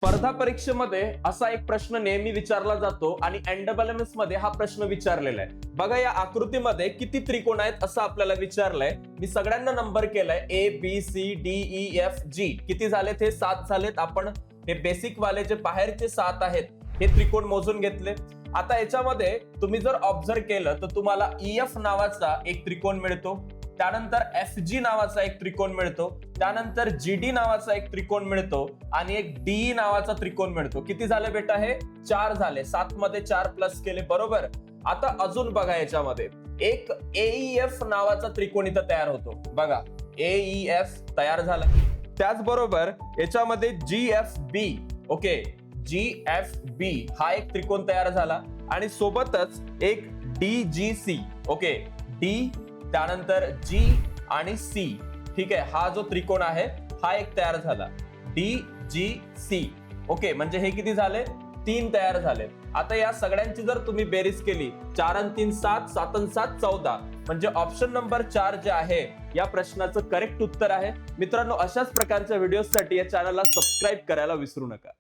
स्पर्धा परीक्षेमध्ये असा एक प्रश्न नेहमी विचारला जातो आणि NSS मध्ये हा प्रश्न विचारलेला आहे. बघा या आकृतीमध्ये किती त्रिकोण आहेत असं आपल्याला विचारलंय. मी सगळ्यांना नंबर केलाय ABCDEFG. किती झालेत? हे 7 झालेत. आपण हे बेसिक वाले जे बाहेरचे 7 आहेत हे त्रिकोण मोजून घेतले. आता याच्यामध्ये तुम्ही जर ऑब्झर्व केलं तर तुम्हाला EF नावाचा एक त्रिकोण मिळतो, त्यानंतर FG नावाचा एक त्रिकोण मिळतो, त्यानंतर GD नावाचा एक त्रिकोण मिळतो आणि एक DE नावाचा त्रिकोण मिळतो. किती झाले बेटा? हे 4 झाले. 7 मध्ये 4 प्लस केले, बरोबर. आता अजून बघा याच्यामध्ये एक AEF नावाचा त्रिकोण इथं तयार होतो. बघा AEF तयार झाला. त्याचबरोबर याच्यामध्ये GFB, ओके, GFB हा एक त्रिकोण तयार झाला आणि सोबतच एक DGC, ओके, D त्यानंतर G आणि C, ठीक आहे. हा जो त्रिकोण आहे हा एक तयार झाला, DGC, ओके. म्हणजे हे किती झाले? 3 तयार झाले. आता या सगळ्यांची जर तुम्ही बेरीज केली, 4 आणि 3 7, 7 आणि 7 14, म्हणजे ऑप्शन नंबर 4 जे आहे या प्रश्नाचं करेक्ट उत्तर आहे. मित्रांनो, अशाच प्रकारच्या व्हिडिओसाठी या चॅनलला सबस्क्राईब करायला विसरू नका.